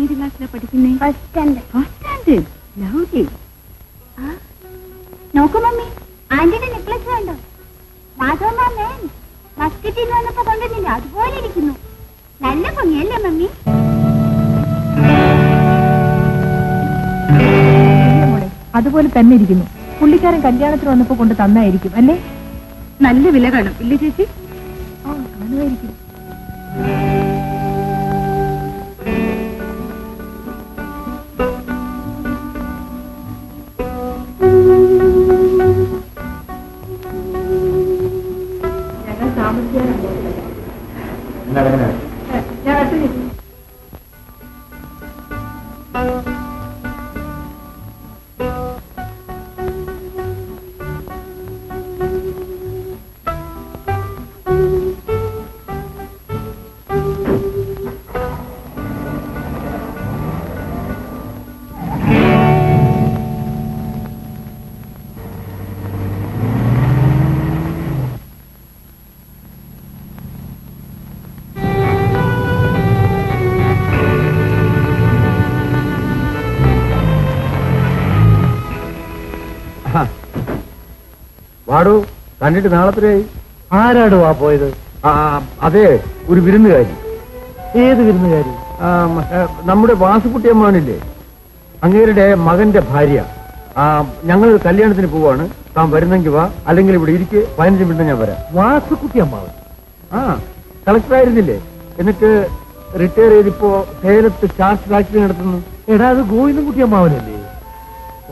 ഏത് ക്ലാസ്സിലാണ് പഠിക്കുന്നത്? First standard. First standard. Lovely. നോക്കൂ മമ്മി, ആന്റിയുടെ നെക്ലസ് വേണ്ടോ? മാധവമാമേ മസ്കറ്റിൽ നിന്ന് വന്നപ്പോ കൊണ്ടുവന്നില്ല, അതുപോലെ ഇരിക്കുന്നു. നല്ല ഭംഗിയല്ലേ മമ്മി? അതുപോലെ തന്നെ ഇരിക്കുന്നു. പുള്ളിക്കാരൻ കല്യാണത്തിന് വന്നപ്പോ കൊണ്ട് തന്നായിരിക്കും അല്ലേ? നല്ല വില കാണും ഇല്ലേ ചേച്ചി? ആ കാണുമായിരിക്കും. ഞങ്ങൾ താമസിക്കാറുണ്ട്. ഞാൻ അടുത്ത് വാടോ, കണ്ടിട്ട് നാളെത്രയായി? ആരാടോ ആ പോയത്? അതെ, ഒരു വിരുന്നുകാരി. ഏത് വിരുന്നുകാരി? നമ്മുടെ വാസുകുട്ടിയമ്മാനില്ലേ, അങ്ങേരുടെ മകന്റെ ഭാര്യ. ഞങ്ങൾ കല്യാണത്തിന് പോവാണ്. താൻ വരുന്നെങ്കിൽ വാ, അല്ലെങ്കിൽ ഇവിടെ ഇരിക്കെ 15 മിനിറ്റ് ഞാൻ വരാം. വാസുകുട്ടിയമ്മാവൻ? കളക്ടർ ആയിരുന്നില്ലേ, എന്നിട്ട് റിട്ടയർ ചെയ്തിപ്പോ സേലത്ത് ചാർജ് ഫാക്ടറി നടത്തുന്നു. എടാ, അത് ഗോവിന്ദൻകുട്ടിയമ്മാവനല്ലേ?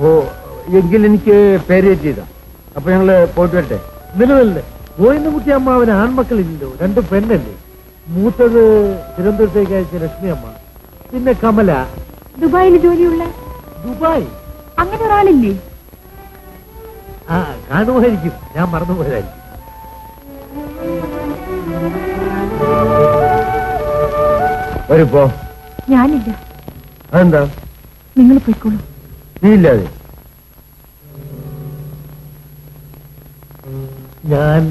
ഓ, എങ്കിൽ എനിക്ക് പേര് ചെയ്താ. അപ്പൊ ഞങ്ങള് പോയിട്ട് വരട്ടെ. നിലവല്ലേ, ഗോവിന്ദൻകുട്ടിയമ്മാവന് ആൺമക്കളില്ലല്ലോ, 2 പെണ്ണല്ലേ. മൂത്തത് തിരുവനന്തപുരത്തേക്ക് അയച്ച ലക്ഷ്മി അമ്മ, പിന്നെ കമല. ദുബായിൽ ജോലിയുള്ള? ദുബായ്? അങ്ങനെ ഒരാളില്ലേ? കാണുമായിരിക്കും, ഞാൻ മറന്നുപോയതായിരിക്കും. വരുപ്പോ? ഞാനില്ല. അതെന്താ? നിങ്ങൾ പോയിക്കോളൂ. നീ ഇല്ലാതെ? ഞാൻ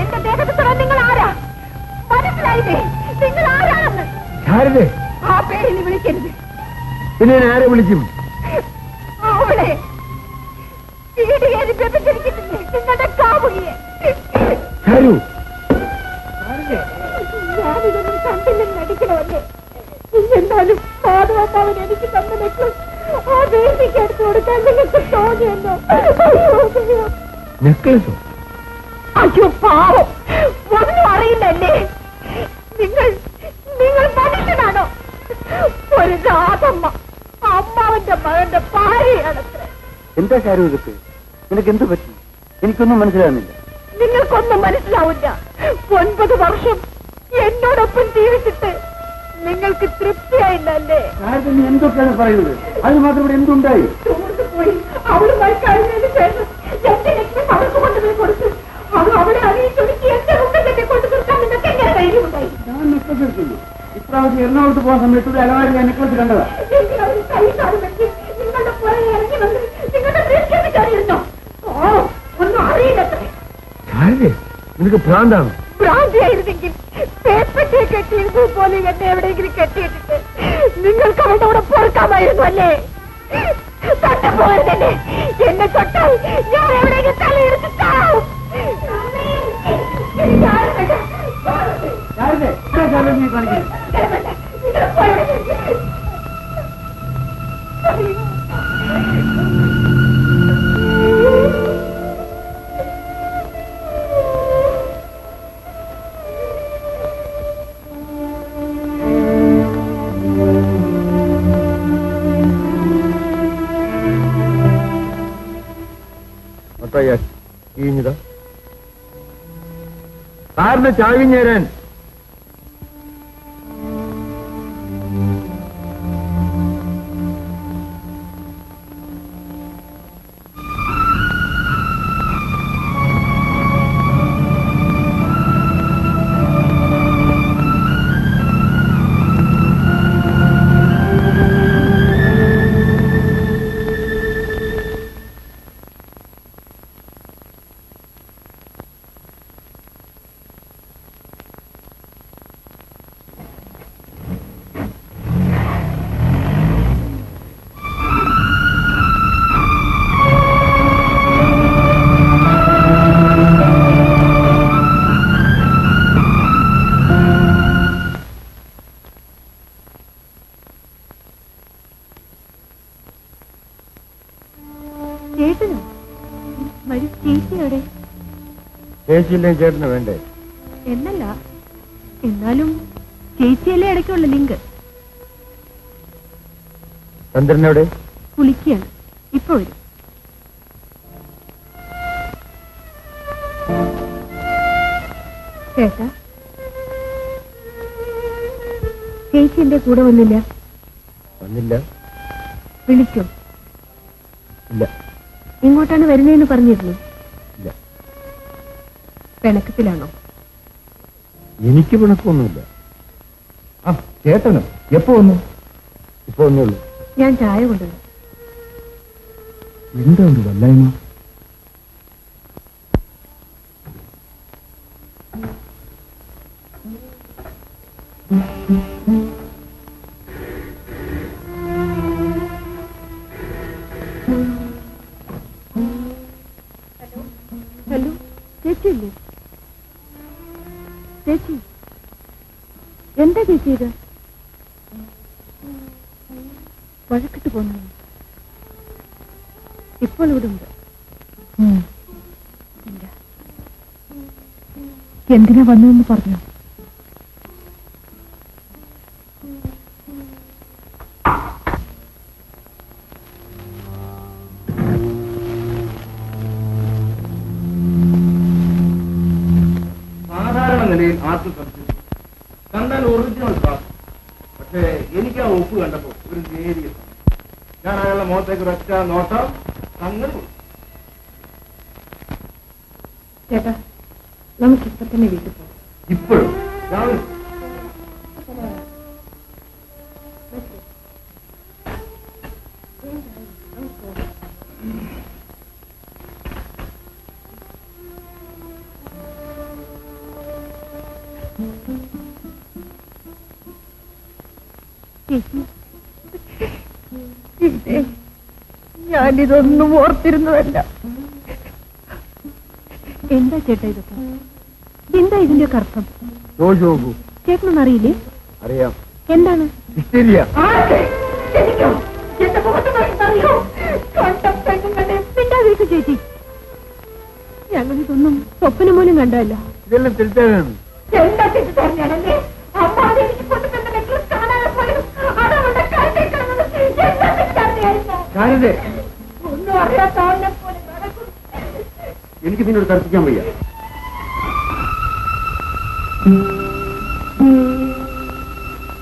എന്റെ ദേഹത്ത് നിങ്ങൾ ആരാ? മനസ്സിലായില്ലേ? നിങ്ങൾ ആരാണെന്ന്? ആ പേരിൽ വിളിക്കരുത്. പിന്നെ ഞാൻ ആരെ വിളിക്കും? അവളെ നിങ്ങളുടെ കാമുകിയെ. ഞാനിതൊന്നും കണ്ടില്ലെന്ന് നടിക്കണമല്ലേ? എന്നാലും മാധവമാവൻ എനിക്ക് തന്ന നെക്ലസ് ആ വേദിക്ക് എടുത്തു കൊടുക്കാൻ നിങ്ങൾക്ക് തോന്നിയെന്നോ? നെക്ലസോ? അയ്യോ പാവം, ഒന്നും അറിയില്ലല്ലേ? നിങ്ങൾ മനുഷ്യനാണോ? ഒരു രാധമ്മ അമ്മാവന്റെ മകന്റെ ഭാര്യയാണത്ര. എന്താ കാര്യം ഇതൊക്കെ? നിനക്ക് എന്ത് പറ്റി? എനിക്കൊന്നും മനസ്സിലാകുന്നില്ല. നിങ്ങൾക്കൊന്നും മനസ്സിലാവില്ല. 9 വർഷം എന്നോടൊപ്പം ജീവിച്ചിട്ട് നിങ്ങൾക്ക് തൃപ്തിയായില്ലല്ലേ? നീ എന്തൊക്കെയാണ് പറയുന്നത്? അതിന് മാത്രം ഇവിടെ എന്തുണ്ടായി? പോയി അവളുമായി കഴിഞ്ഞതിന് ശേഷം എന്റെ ലക്ഷ്യം അവർക്ക് കൊണ്ടുപോയി കൊടുത്തു. അത് അവളെ അറിയിച്ചൊരുക്കി എന്റെ മുഖം തന്നെ കൊണ്ടു തീർക്കാൻ നിങ്ങൾക്ക് പ്രാവശ്യം എറണാകുളത്ത് പോകാൻ സമയത്ത് ഒരു അലമാരി ഞാൻ നെക്ലസ് കണ്ടതാ. നിനക്ക് ഭ്രാന്താണ്. ഭ്രാന്തിയായിരുന്നെങ്കിൽ പേപ്പറ്റെ കെട്ടിയിരുന്നു പോലെ എന്നെ എവിടെയെങ്കിലും കെട്ടിയിട്ടിട്ട് നിങ്ങൾക്ക് അവരുടെ കൂടെ പൊറുക്കാമായിരുന്നു അല്ലേ? തൊട്ടപ്പോയിരുന്നെ എന്നെ തൊട്ടാൽ ഞാൻ എവിടെയെങ്കിലും തലയെടുത്ത് ചാവും. കാറിന് ചാവിഞ്ഞേരാൻ. ചേട്ടനോ? വരൂ, ചേച്ചിയോടെ. ചേച്ചിയില്ലേ ചേട്ടന് വേണ്ടേ? എന്നല്ല, എന്നാലും ചേച്ചിയല്ലേ ഇടയ്ക്കുള്ള ലിങ്ക്. ചന്ദ്രനോടെ കുളിക്കുകയാണ്, ഇപ്പൊ വരും. ചേട്ടാ, ചേച്ചി എന്റെ കൂടെ വന്നില്ല. വന്നില്ല? വിളിച്ചോ? ഇല്ല. ഇങ്ങോട്ടാണ് വരുന്നതെന്ന് പറഞ്ഞിരുന്നു. ഇല്ല. പിണക്കത്തിലാണോ? എനിക്ക് പിണക്കൊന്നുമില്ല. ആ ചേട്ടനോ? എപ്പോ വന്നു? ഇപ്പൊ വന്നുള്ളൂ. ഞാൻ ചായ കൊണ്ടുവന്നു. എന്താ ഒരു വല്ലായ്മ? ഹലോ, ചേച്ചിയില്ലേ? ചേച്ചി, എന്താ ചേച്ചി ഇത്? വഴക്കിട്ട് പോന്നു. ഇപ്പോൾ ഇവിടെ ഉണ്ട്. എന്തിനാ വന്നതെന്ന് പറഞ്ഞു? സാധാരണ നിലയിൽ ആർക്കും കണ്ടാൽ ഒറിജിനൽ ക്ലാസ്. പക്ഷേ എനിക്ക് ആ ഒപ്പ് കണ്ടപ്പോ ഒരു നേരിയ ഞാൻ അയാളുടെ മുഖത്തേക്ക് ഒരൊറ്റ നോട്ടം അങ്ങനെ. ചേട്ടാ, നമുക്കിപ്പൊ തന്നെ വീട്ടിൽ പോകാം. ഇപ്പോഴും രാവിലെ ഞാനിതൊന്നും ഓർത്തിരുന്നതല്ല. എന്താ ചേട്ടാ ഇതൊക്കെ? എന്താ ഇതിന്റെ അർത്ഥം? ചോദിച്ചു ചേട്ടനൊന്നും അറിയില്ലേ? അറിയാം. എന്താണ്? ഹിസ്റ്റീരിയ. ചേച്ചി, ഞങ്ങളിതൊന്നും സ്വപ്നം പോലും കണ്ടല്ല. ഇതെല്ലാം തിരുത്താനാണ്. ഒന്നും അറിയാത്ത എനിക്ക് നിന്നോട് തർക്കിക്കാൻ വയ്യ.